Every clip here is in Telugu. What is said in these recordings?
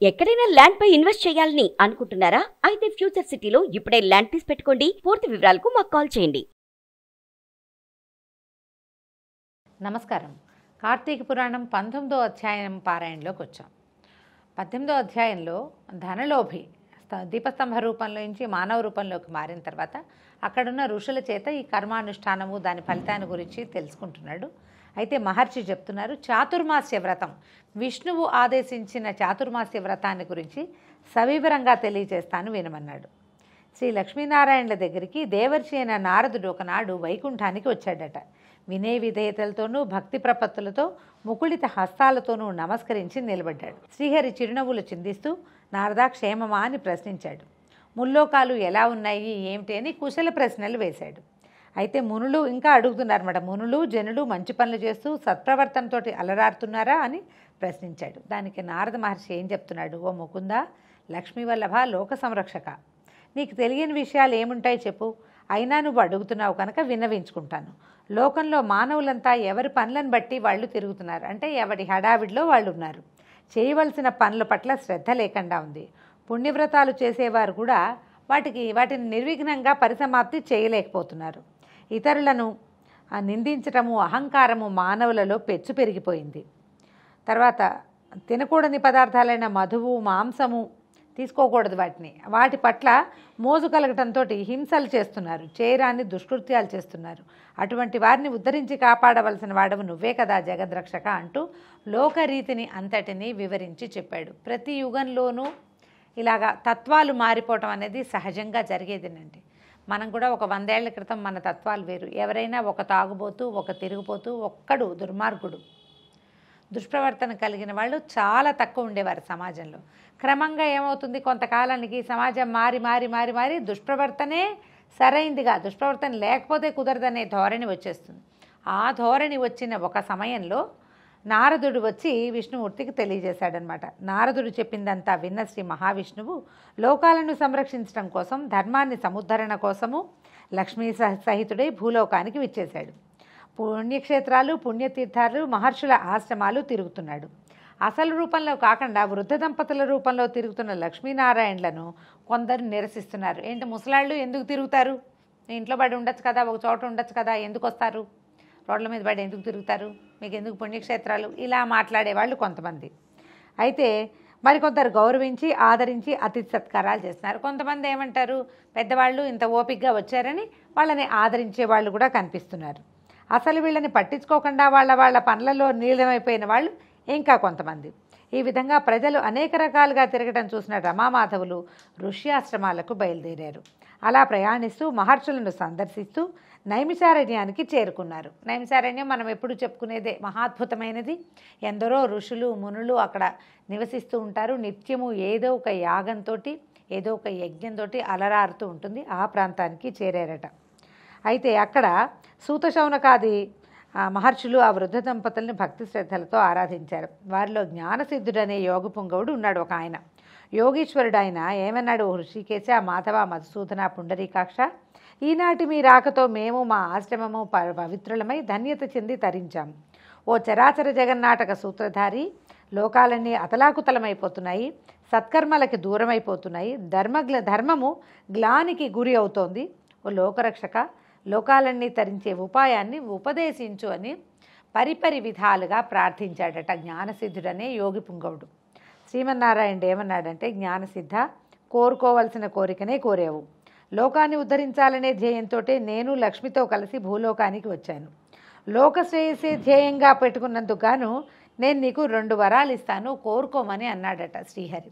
ఎక్కడైనా ల్యాండ్ పై ఇన్వెస్ట్ చేయాలని అనుకుంటున్నారా? అయితే ఫ్యూచర్ సిటీలో ఇప్పుడే ల్యాండ్ తీసి పెట్టుకోండి. పూర్తి వివరాలకు మాకు కాల్ చేయండి. నమస్కారం. కార్తీక పురాణం 19వ అధ్యాయం పారాయణలోకి వచ్చాం. 18వ అధ్యాయంలో ధనలోభి దీపస్తంభ రూపంలో నుంచి మానవ రూపంలోకి మారిన తర్వాత అక్కడున్న ఋషుల చేత ఈ కర్మానుష్ఠానము దాని ఫలితాన్ని గురించి తెలుసుకుంటున్నాడు. అయితే మహర్షి చెప్తున్నారు, చాతుర్మాస్య వ్రతం, విష్ణువు ఆదేశించిన చాతుర్మాస్య వ్రతాన్ని గురించి సవివరంగా తెలియజేస్తాను వినమన్నాడు. శ్రీ లక్ష్మీనారాయణుల దగ్గరికి దేవర్షి అయిన నారదుడు ఒకనాడు వైకుంఠానికి వచ్చాడట. వినయ విధేయతలతోనూ భక్తి ప్రపత్తులతో ముకుళిత హస్తాలతోనూ నమస్కరించి నిలబడ్డాడు. శ్రీహరి చిరునవ్వులు చిందిస్తూ నారదా క్షేమమా అని ప్రశ్నించాడు. ముల్లోకాలు ఎలా ఉన్నాయి ఏమిటి అని కుశల ప్రశ్నలు వేశాడు. అయితే మునులు ఇంకా అడుగుతున్నారన్నమాట. మునులు జనులు మంచి పనులు చేస్తూ సత్ప్రవర్తనతో అలరారుతున్నారా అని ప్రశ్నించాడు. దానికి నారద మహర్షి ఏం చెప్తున్నాడు? ఓ ముకుంద, లక్ష్మీవల్లభ, లోక సంరక్షక, నీకు తెలియని విషయాలు ఏముంటాయి చెప్పు. అయినా నువ్వు అడుగుతున్నావు కనుక విన్నవించుకుంటాను. లోకంలో మానవులంతా ఎవరి పనులను బట్టి వాళ్ళు తిరుగుతున్నారు. అంటే ఎవరి హడావిడిలో వాళ్ళు ఉన్నారు. చేయవలసిన పనుల పట్ల శ్రద్ధ లేకుండా ఉంది. పుణ్యవ్రతాలు చేసేవారు కూడా వాటిని నిర్విఘ్నంగా పరిసమాప్తి చేయలేకపోతున్నారు. ఇతరులను నిందించటము, అహంకారము మానవులలో పెచ్చు పెరిగిపోయింది. తర్వాత తినకూడని పదార్థాలైన మధువు, మాంసము తీసుకోకూడదు. వాటి పట్ల మోజు కలగటంతో హింసలు చేస్తున్నారు, చేయరాని దుష్కృత్యాలు చేస్తున్నారు. అటువంటి వారిని ఉద్ధరించి కాపాడవలసిన వాడవు నువ్వే కదా జగద్రక్షక అంటూ లోకరీతిని అంతటినీ వివరించి చెప్పాడు. ప్రతి యుగంలోనూ ఇలాగా తత్వాలు మారిపోవటం అనేది సహజంగా జరిగేదేనండి. మనం కూడా ఒక 100 ఏళ్ల క్రితం మన తత్వాలు వేరు. ఎవరైనా ఒక తాగుబోతూ, ఒక తిరుగుపోతూ, ఒక్కడు దుర్మార్గుడు, దుష్ప్రవర్తన కలిగిన వాళ్ళు చాలా తక్కువ ఉండేవారు సమాజంలో. క్రమంగా ఏమవుతుంది, కొంతకాలానికి సమాజం మారి మారి మారి మారి దుష్ప్రవర్తనే సరైందిగా, దుష్ప్రవర్తన లేకపోతే కుదరదనే ధోరణి వచ్చేస్తుంది. ఆ ధోరణి వచ్చిన ఒక సమయంలో నారదుడు వచ్చి విష్ణుమూర్తికి తెలియజేశాడనమాట. నారదుడు చెప్పిందంతా విన్న శ్రీ మహావిష్ణువు లోకాలను సంరక్షించడం కోసం, ధర్మాన్ని సముద్ధరణ కోసము లక్ష్మీ సహితుడై భూలోకానికి విచ్చేశాడు. పుణ్యక్షేత్రాలు, పుణ్యతీర్థాలు, మహర్షుల ఆశ్రమాలు తిరుగుతున్నాడు. అసలు రూపంలో కాకుండా వృద్ధ దంపతుల రూపంలో తిరుగుతున్న లక్ష్మీనారాయణలను కొందరు నిరసిస్తున్నారు. ఏంటి ముసలాళ్ళు ఎందుకు తిరుగుతారు? ఇంట్లో పడి ఉండొచ్చు కదా, ఒక చోట ఉండొచ్చు కదా, ఎందుకు వస్తారు? రోడ్ల మీద పడి ఎందుకు తిరుగుతారు? మీకు ఎందుకు పుణ్యక్షేత్రాలు? ఇలా మాట్లాడేవాళ్ళు కొంతమంది. అయితే మరికొందరు గౌరవించి ఆదరించి అతిథి సత్కారాలు చేస్తున్నారు. కొంతమంది ఏమంటారు, పెద్దవాళ్ళు ఇంత ఓపికగా వచ్చారని వాళ్ళని ఆదరించే వాళ్ళు కూడా కనిపిస్తున్నారు. అసలు వీళ్ళని పట్టించుకోకుండా వాళ్ళ పనులలో నీలమైపోయిన వాళ్ళు ఇంకా కొంతమంది. ఈ విధంగా ప్రజలు అనేక రకాలుగా తిరగటం చూసిన రమామాధవులు ఋష్యాశ్రమాలకు బయలుదేరారు. అలా ప్రయాణిస్తూ మహర్షులను సందర్శిస్తూ నైమిషారణ్యానికి చేరుకున్నారు. నైమిషారణ్యం మనం ఎప్పుడు చెప్పుకునేదే, మహాద్భుతమైనది. ఎందరో ఋషులు మునులు అక్కడ నివసిస్తూ ఉంటారు. నిత్యము ఏదో ఒక యాగంతో, ఏదో ఒక యజ్ఞంతో అలరారుతూ ఉంటుంది. ఆ ప్రాంతానికి చేరారట. అయితే అక్కడ సూత శౌనకాది మహర్షులు ఆ వృద్ధ దంపతుల్ని భక్తి శ్రద్ధలతో ఆరాధించారు. వారిలో జ్ఞానసిద్ధుడనే యోగ పుంగవుడు ఉన్నాడు ఒక ఆయన. యోగీశ్వరుడు ఆయన ఏమన్నాడు, హృషికేశ, మాధవ, మధుసూదన, పుండరీకాక్ష, ఈనాటి మీ రాకతో మేము మా ఆశ్రమము పవిత్రులమై ధన్యత చెంది తరించాము. ఓ చరాచర జగన్నాటక సూత్రధారి, లోకాలన్నీ అతలాకుతలమైపోతున్నాయి, సత్కర్మలకి దూరమైపోతున్నాయి, ధర్మము గ్లానికి గురి అవుతోంది. ఓ లోకరక్షక, లోకాలన్నీ తరించే ఉపాయాన్ని ఉపదేశించు అని పరిపరి విధాలుగా ప్రార్థించాడట జ్ఞానసిద్ధుడనే యోగి పుంగవుడు. శ్రీమన్నారాయణుడు ఏమన్నాడంటే, జ్ఞానసిద్ధ, కోరుకోవలసిన కోరికనే కోరేవు. లోకాన్ని ఉద్ధరించాలనే ధ్యేయంతో నేను లక్ష్మితో కలిసి భూలోకానికి వచ్చాను. లోక శ్రేయసే ధ్యేయంగా పెట్టుకున్నందుకు గాను నేను నీకు 2 వరాలు ఇస్తాను, కోరుకోమని అన్నాడట శ్రీహరి.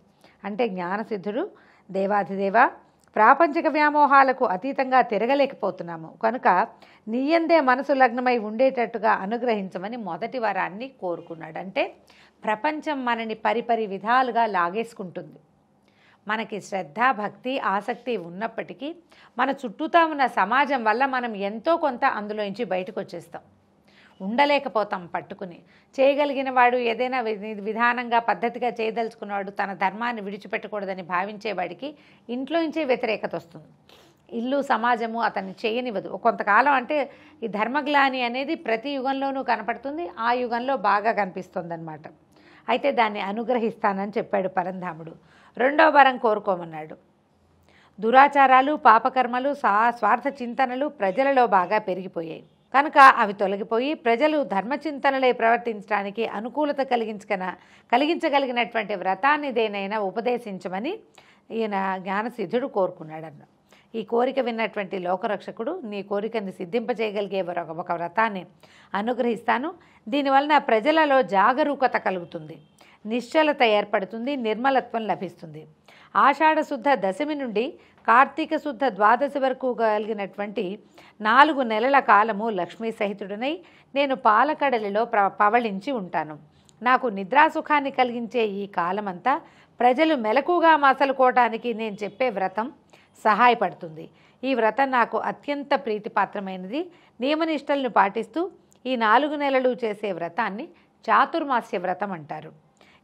అంటే జ్ఞానసిద్ధుడు, దేవాధిదేవ, ప్రాపంచిక వ్యామోహాలకు అతీతంగా తిరగలేకపోతున్నాము కనుక నీయందే మనసు లగ్నమై ఉండేటట్టుగా అనుగ్రహించమని మొదటి వరాన్ని కోరుకున్నాడు. అంటే ప్రపంచం మనని పరిపరి విధాలుగా లాగేసుకుంటుంది. మనకి శ్రద్ధ, భక్తి, ఆసక్తి ఉన్నప్పటికీ మన చుట్టూతా ఉన్న సమాజం వల్ల మనం ఎంతో కొంత అందులోంచి బయటకు వచ్చేస్తాం, ఉండలేకపోతాం పట్టుకుని. చేయగలిగిన వాడు ఏదైనా విధానంగా పద్ధతిగా చేయదలుచుకున్నవాడు తన ధర్మాన్ని విడిచిపెట్టకూడదని భావించేవాడికి ఇంట్లోంచే వ్యతిరేకత వస్తుంది. ఇల్లు, సమాజము అతన్ని చేయనివ్వదు. కొంతకాలం అంటే ఈ ధర్మగ్లాని అనేది ప్రతి యుగంలోనూ కనపడుతుంది. ఆ యుగంలో బాగా కనిపిస్తుంది అన్నమాట. అయితే దాన్ని అనుగ్రహిస్తానని చెప్పాడు పరంధాముడు. రెండో వరం కోరుకోమన్నాడు. దురాచారాలు, పాపకర్మలు, స్వార్థ చింతనలు ప్రజలలో బాగా పెరిగిపోయాయి కనుక అవి తొలగిపోయి ప్రజలు ధర్మచింతనలే ప్రవర్తించడానికి అనుకూలత కలిగించగలిగినటువంటి వ్రతాన్ని దేనైనా ఉపదేశించమని ఈయన జ్ఞానసిద్ధుడు కోరుకున్నాడన్న. ఈ కోరిక విన్నటువంటి లోకరక్షకుడు, నీ కోరికని సిద్ధింపజేయగలిగే ఒక వ్రతాన్ని అనుగ్రహిస్తాను. దీనివలన ప్రజలలో జాగరూకత కలుగుతుంది, నిశ్చలత ఏర్పడుతుంది, నిర్మలత్వం లభిస్తుంది. ఆషాఢ శుద్ధ దశమి నుండి కార్తీక శుద్ధ ద్వాదశి వరకు కలిగినటువంటి 4 నెలల కాలము లక్ష్మీ సహితుడనై నేను పాలకడలిలో పవళించి ఉంటాను. నాకు నిద్రాసుఖాన్ని కలిగించే ఈ కాలమంతా ప్రజలు మెలకుగా మసలుకోవటానికి నేను చెప్పే వ్రతం సహాయపడుతుంది. ఈ వ్రతం నాకు అత్యంత ప్రీతిపాత్రమైనది. నియమనిష్టలను పాటిస్తూ ఈ 4 నెలలు చేసే వ్రతాన్ని చాతుర్మాస్య వ్రతం అంటారు.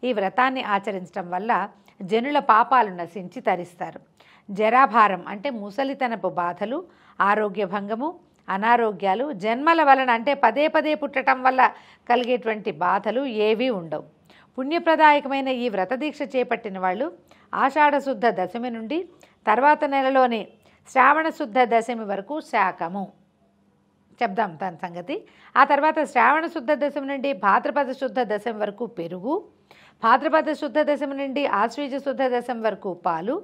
ఈ వ్రతాన్ని ఆచరించడం వల్ల జనుల పాపాలు నశించి తరిస్తారు. జరాభారం అంటే ముసలితనపు బాధలు, ఆరోగ్య భంగము, అనారోగ్యాలు, జన్మల వలన అంటే పదే పదే పుట్టడం వల్ల కలిగేటువంటి బాధలు ఏవీ ఉండవు. పుణ్యప్రదాయకమైన ఈ వ్రతదీక్ష చేపట్టిన వాళ్ళు ఆషాఢ శుద్ధ దశమి నుండి తర్వాత నెలలోని శ్రావణ శుద్ధ దశమి వరకు శాకము చెప్దాం దాని సంగతి. ఆ తర్వాత శ్రావణ శుద్ధ దశమి నుండి భాద్రపద శుద్ధ దశమి వరకు పెరుగు, భాద్రపద శుద్ధ దశమి నుండి ఆశ్వీజ శుద్ధ దశమి వరకు పాలు,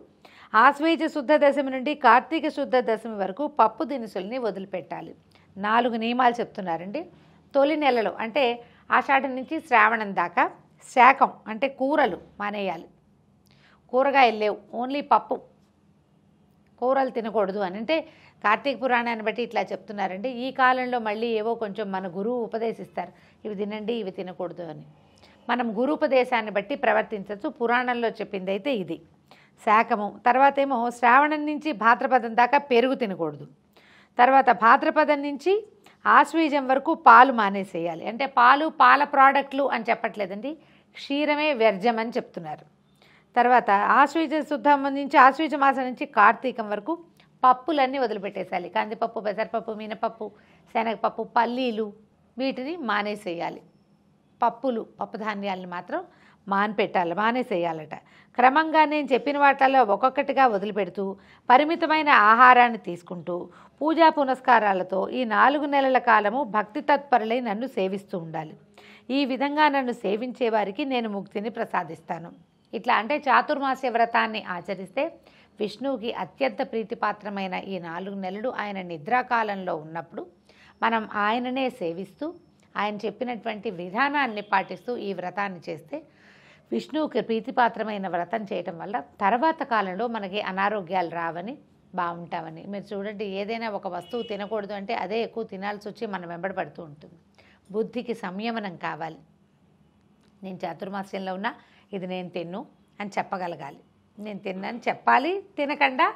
ఆశ్వీజ శుద్ధ దశమి నుండి కార్తీక శుద్ధ దశమి వరకు పప్పు దినుసుల్ని వదిలిపెట్టాలి. 4 నియమాలు చెప్తున్నారండి. తొలి నెలలో అంటే ఆషాఢం నుంచి శ్రావణం దాకా శాకం అంటే కూరలు మానేయాలి. కూరగాయలు లేవు, ఓన్లీ పప్పు, కూరలు తినకూడదు అని అంటే కార్తీక పురాణాన్ని బట్టి ఇట్లా చెప్తున్నారండి. ఈ కాలంలో మళ్ళీ ఏవో కొంచెం మన గురువు ఉపదేశిస్తారు, ఇవి తినండి ఇవి తినకూడదు అని. మనం గురూపదేశాన్ని బట్టి ప్రవర్తించవచ్చు. పురాణంలో చెప్పింది అయితే ఇది శాకము. తర్వాత ఏమో శ్రావణం నుంచి భాద్రపదం దాకా పెరుగు తినకూడదు. తర్వాత భాద్రపదం నుంచి ఆశ్వీజం వరకు పాలు మానేసేయాలి. అంటే పాల ప్రోడక్ట్లు అని చెప్పట్లేదండి, క్షీరమే వ్యర్థం అని చెప్తున్నారు. తర్వాత ఆశ్వీజ శుద్ధం నుంచి ఆశ్వీజ మాసం నుంచి కార్తీకం వరకు పప్పులన్నీ వదిలిపెట్టేసేయాలి. కందిపప్పు, పెసరపప్పు, మినపప్పు, శనగపప్పు, పల్లీలు వీటిని మానేసేయాలి. పప్పు ధాన్యాలను మాత్రం మానేసేయాలట. క్రమంగా నేను చెప్పిన వాటిలో ఒక్కొక్కటిగా వదిలిపెడుతూ పరిమితమైన ఆహారాన్ని తీసుకుంటూ పూజా పునస్కారాలతో ఈ 4 నెలల కాలము భక్తి తత్పరులై నన్ను సేవిస్తూ ఉండాలి. ఈ విధంగా నన్ను సేవించే వారికి నేను ముక్తిని ప్రసాదిస్తాను. ఇట్లా అంటే చాతుర్మాస్య వ్రతాన్ని ఆచరిస్తే విష్ణువుకి అత్యంత ప్రీతిపాత్రమైన ఈ 4 నెలలు ఆయన నిద్రాకాలంలో ఉన్నప్పుడు మనం ఆయననే సేవిస్తూ ఆయన చెప్పినటువంటి విధానాన్ని పాటిస్తూ ఈ వ్రతాన్ని చేస్తే విష్ణువుకి ప్రీతిపాత్రమైన వ్రతం చేయటం వల్ల తర్వాత కాలంలో మనకి అనారోగ్యాలు రావని, బాగుంటామని. మీరు చూడండి, ఏదైనా ఒక వస్తువు తినకూడదు అంటే అదే ఎక్కువ తినాల్సి వచ్చి మనం వెంబడపడుతూ ఉంటుంది. బుద్ధికి సంయమనం కావాలి. నేను చాతుర్మాస్యంలో ఉన్నా ఇది నేను తిన్ను అని చెప్పగలగాలి. నేను తిన్నాను చెప్పాలి, తినకుండా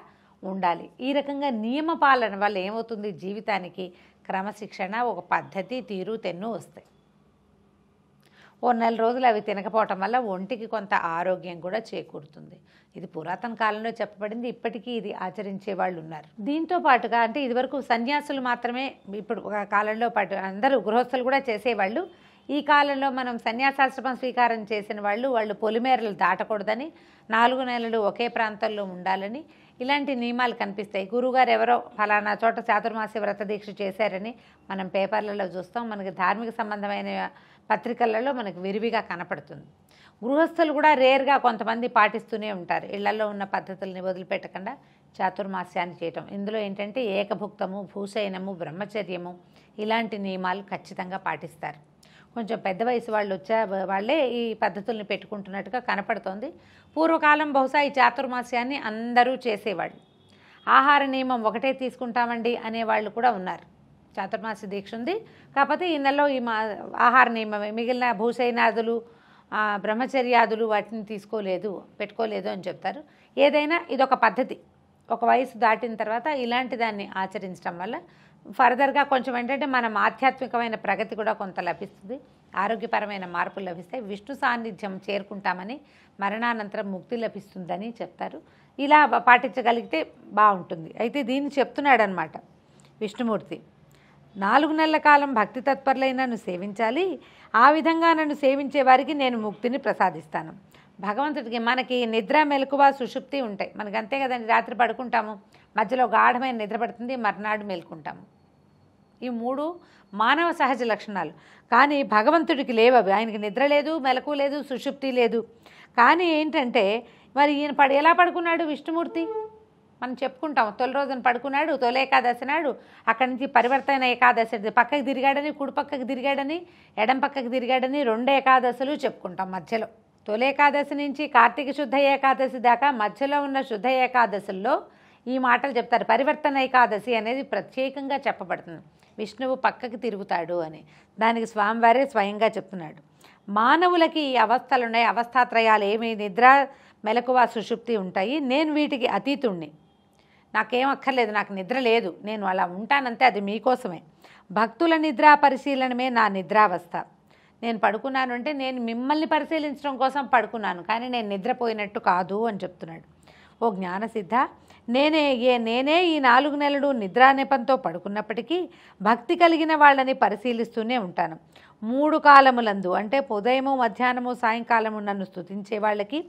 ఉండాలి. ఈ రకంగా నియమ పాలన వల్ల ఏమవుతుంది, జీవితానికి క్రమశిక్షణ, ఒక పద్ధతి, తీరు, తెన్ను వస్తాయి. ఓ 4 రోజులు అవి తినకపోవటం వల్ల ఒంటికి కొంత ఆరోగ్యం కూడా చేకూరుతుంది. ఇది పురాతన కాలంలో చెప్పబడింది. ఇప్పటికీ ఇది ఆచరించే వాళ్ళు ఉన్నారు. దీంతో పాటుగా అంటే ఇదివరకు సన్యాసులు మాత్రమే, ఇప్పుడు ఒక కాలంలో పాటు అందరూ గృహస్థులు కూడా చేసేవాళ్ళు. ఈ కాలంలో మనం సన్యాసాశ్రమం స్వీకారం చేసిన వాళ్ళు పొలిమేరలు దాటకూడదని, 4 నెలలు ఒకే ప్రాంతంలో ఉండాలని ఇలాంటి నియమాలు కనిపిస్తాయి. గురువుగారు ఎవరో ఫలానా చోట చాతుర్మాస్య వ్రత దీక్ష చేశారని మనం పేపర్లలో చూస్తాం. మనకి ధార్మిక సంబంధమైన పత్రికలలో మనకు విరివిగా కనపడుతుంది. గృహస్థులు కూడా రేర్గా కొంతమంది పాటిస్తూనే ఉంటారు. ఇళ్లలో ఉన్న పద్ధతుల్ని వదిలిపెట్టకుండా చాతుర్మాస్యాన్ని చేయటం. ఇందులో ఏంటంటే ఏకభుక్తము, భూశయనము, బ్రహ్మచర్యము ఇలాంటి నియమాలు ఖచ్చితంగా పాటిస్తారు. కొంచెం పెద్ద వయసు వాళ్ళే ఈ పద్ధతుల్ని పెట్టుకుంటున్నట్టుగా కనపడుతోంది. పూర్వకాలం బహుశా ఈ చాతుర్మాస్యాన్ని అందరూ చేసేవాళ్ళు. ఆహార నియమం ఒకటే తీసుకుంటామండి అనేవాళ్ళు కూడా ఉన్నారు. చాతుర్మాస్య దీక్ష ఉంది, కాకపోతే ఈ నెలలో ఈ ఆహార నియమమే, మిగిలిన భూశయనాదులు, బ్రహ్మచర్యాదులు వాటిని పెట్టుకోలేదు అని చెప్తారు. ఏదైనా ఇదొక పద్ధతి. ఒక వయసు దాటిన తర్వాత ఇలాంటి దాన్ని ఆచరించడం వల్ల ఫర్దర్గా కొంచెం ఏంటంటే మనం ఆధ్యాత్మికమైన ప్రగతి కూడా కొంత లభిస్తుంది, ఆరోగ్యపరమైన మార్పులు లభిస్తాయి, విష్ణు సాన్నిధ్యం చేరుకుంటామని, మరణానంతరం ముక్తి లభిస్తుందని చెప్తారు. ఇలా పాటించగలిగితే బాగుంటుంది. అయితే దీన్ని చెప్తున్నాడు అనమాట విష్ణుమూర్తి. 4 నెలల కాలం భక్తి తత్పరులై నన్ను సేవించాలి. ఆ విధంగా నన్ను సేవించే వారికి నేను ముక్తిని ప్రసాదిస్తాను. భగవంతుడికి మనకి నిద్ర, మెలకువ, సుషుప్తి ఉంటాయి. మనకి అంతే కదండి. రాత్రి పడుకుంటాము, మధ్యలో గాఢమైన నిద్ర పడుతుంది, మర్నాడు మేల్కుంటాము. ఈ 3 మానవ సహజ లక్షణాలు. కానీ భగవంతుడికి లేవు అవి. ఆయనకి నిద్ర లేదు, మెలకు లేదు, సుషుప్తి లేదు. కానీ ఏంటంటే మరి ఈయన ఎలా పడుకున్నాడు విష్ణుమూర్తి? మనం చెప్పుకుంటాం, తొలి రోజున పడుకున్నాడు, తొలి ఏకాదశి నాడు. అక్కడి నుంచి పరివర్తన ఏకాదశి పక్కకి తిరిగాడని, కుడి పక్కకి తిరిగాడని, ఎడం పక్కకి తిరిగాడని 2 ఏకాదశులు చెప్పుకుంటాం మధ్యలో. తొలి ఏకాదశి నుంచి కార్తీక శుద్ధ ఏకాదశి దాకా మధ్యలో ఉన్న శుద్ధ ఏకాదశుల్లో ఈ మాటలు చెప్తారు. పరివర్తన ఏకాదశి అనేది ప్రత్యేకంగా చెప్పబడుతుంది. విష్ణువు పక్కకి తిరుగుతాడు అని. దానికి స్వామివారే స్వయంగా చెప్తున్నాడు. మానవులకి ఈ అవస్థలు ఉన్నాయి. అవస్థాత్రయాలు ఏమి? నిద్ర, మెలకువ, సుషుప్తి ఉంటాయి. నేను వీటికి అతీతుణ్ణి. నాకేం అక్కర్లేదు, నాకు నిద్ర లేదు, నేను అలా ఉంటానంతే. అది మీకోసమే. భక్తుల నిద్రా పరిశీలనమే నా నిద్రావస్థ. నేను పడుకున్నాను అంటే నేను మిమ్మల్ని పరిశీలించడం కోసం పడుకున్నాను, కానీ నేను నిద్రపోయినట్టు కాదు అని చెప్తున్నాడు. ఓ జ్ఞానసిద్ధ, నేనే ఈ 4 నెలలు నిద్రా నెపంతో పడుకున్నప్పటికీ భక్తి కలిగిన వాళ్ళని పరిశీలిస్తూనే ఉంటాను. 3 కాలములందు అంటే ఉదయము, మధ్యాహ్నము, సాయంకాలము నన్ను స్తుతించే వాళ్ళకి,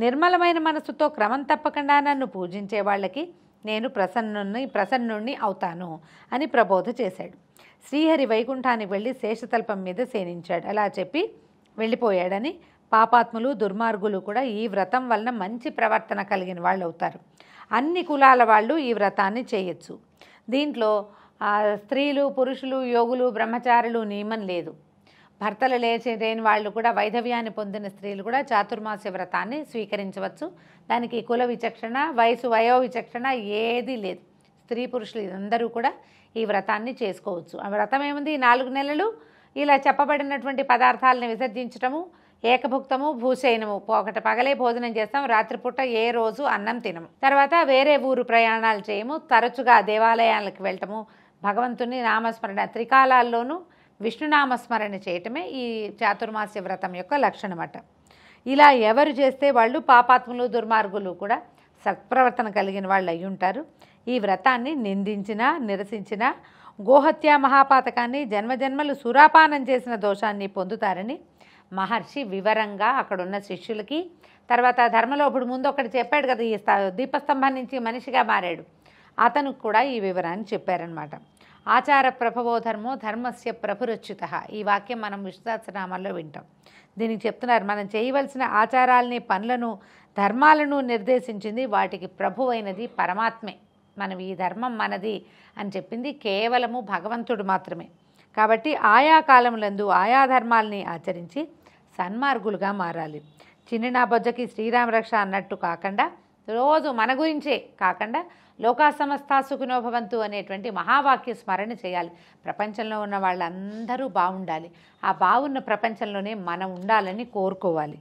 నిర్మలమైన మనసుతో క్రమం తప్పకుండా నన్ను పూజించే వాళ్ళకి నేను ప్రసన్నుణ్ణి అవుతాను అని ప్రబోధ చేశాడు. శ్రీహరి వైకుంఠానికి వెళ్ళి శేషతల్పం మీద శయనించాడు. అలా చెప్పి వెళ్ళిపోయాడని పాపాత్ములు, దుర్మార్గులు కూడా ఈ వ్రతం వలన మంచి ప్రవర్తన కలిగిన వాళ్ళు అవుతారు. అన్ని కులాల వాళ్ళు ఈ వ్రతాన్ని చేయొచ్చు. దీంట్లో స్త్రీలు, పురుషులు, యోగులు, బ్రహ్మచారులు నియమం లేదు. భర్తలు లేని వాళ్ళు కూడా, వైధవ్యాన్ని పొందిన స్త్రీలు కూడా చాతుర్మాస్య వ్రతాన్ని స్వీకరించవచ్చు. దానికి కుల విచక్షణ, వయో విచక్షణ ఏదీ లేదు. స్త్రీ పురుషులు అందరూ కూడా ఈ వ్రతాన్ని చేసుకోవచ్చు. ఆ వ్రతం ఏముంది? 4 నెలలు ఇలా చెప్పబడినటువంటి పదార్థాలను విసర్జించటము, ఏకభుక్తము, భూశయనము. ఒకటి పగలే భోజనం చేస్తాం, రాత్రిపూట ఏ రోజు అన్నం తినము. తర్వాత వేరే ఊరు ప్రయాణాలు చేయము, తరచుగా దేవాలయాలకు వెళ్ళటము, భగవంతుని నామస్మరణ, త్రికాలాల్లోనూ విష్ణునామస్మరణ చేయటమే ఈ చాతుర్మాస్య వ్రతం యొక్క లక్షణమట. ఇలా ఎవరు చేస్తే వాళ్ళు పాపాత్ములు, దుర్మార్గులు కూడా సత్ప్రవర్తన కలిగిన వాళ్ళు అయి ఉంటారు. ఈ వ్రతాన్ని నిందించినా, నిరసించినా గోహత్య మహాపాతకాన్ని, జన్మజన్మలు సురాపానం చేసిన దోషాన్ని పొందుతారని మహర్షి వివరంగా అక్కడున్న శిష్యులకి, తర్వాత ధర్మలోభుడు ముందు ఒకటి చెప్పాడు కదా, ఈ దీపస్తంభం నుంచి మనిషిగా మారాడు, అతను కూడా ఈ వివరాన్ని చెప్పారనమాట. ఆచార ప్రభవో ధర్మో ధర్మస్య ప్రభురచ్యుత. ఈ వాక్యం మనం విష్ణు సహస్రనామాల్లో వింటాం. దీనికి చెప్తున్నారు, మనం చేయవలసిన ఆచారాలని, పనులను, ధర్మాలను నిర్దేశించింది, వాటికి ప్రభు అయినది పరమాత్మే. మనం ఈ ధర్మం మనది అని చెప్పింది కేవలము భగవంతుడు మాత్రమే. కాబట్టి ఆయా కాలములందు ఆయా ధర్మాలని ఆచరించి సన్మార్గులుగా మారాలి. చిన్న నా బొజ్జకి శ్రీరామ రక్ష అన్నట్టు కాకుండా, రోజు మన గురించే కాకుండా లోకా సమస్తా సుఖినో భవంతు అనేటువంటి మహావాక్య స్మరణ చేయాలి. ప్రపంచంలో ఉన్న వాళ్ళందరూ బాగుండాలి. ఆ బాగున్న ప్రపంచంలోనే మనం ఉండాలని కోరుకోవాలి.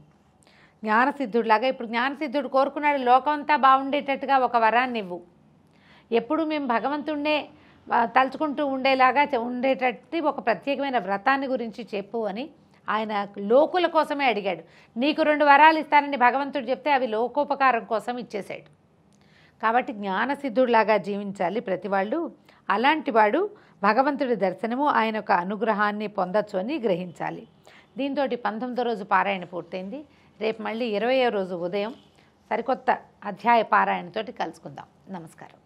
జ్ఞానసిద్ధుడిలాగా ఇప్పుడు జ్ఞానసిద్ధుడు కోరుకున్నాడు, లోకం అంతా బాగుండేటట్టుగా ఒక వరాన్ని ఇవ్వు, ఎప్పుడు మేము భగవంతుణ్ణే తలుచుకుంటూ ఉండేటట్టు ఒక ప్రత్యేకమైన వ్రతాన్ని గురించి చెప్పు అని ఆయన లోకుల కోసమే అడిగాడు. నీకు 2 వరాలు ఇస్తానని భగవంతుడు చెప్తే అవి లోకోపకారం కోసం ఇచ్చేశాడు. కాబట్టి జ్ఞానసిద్ధుడిలాగా జీవించాలి ప్రతి వాళ్ళు. అలాంటి వాడు భగవంతుడి దర్శనము, ఆయన యొక్క అనుగ్రహాన్ని పొందొచ్చు అని గ్రహించాలి. దీంతో 19వ రోజు పారాయణ పూర్తయింది. రేపు మళ్ళీ 20వ రోజు ఉదయం సరికొత్త అధ్యాయ పారాయణతోటి కలుసుకుందాం. నమస్కారం.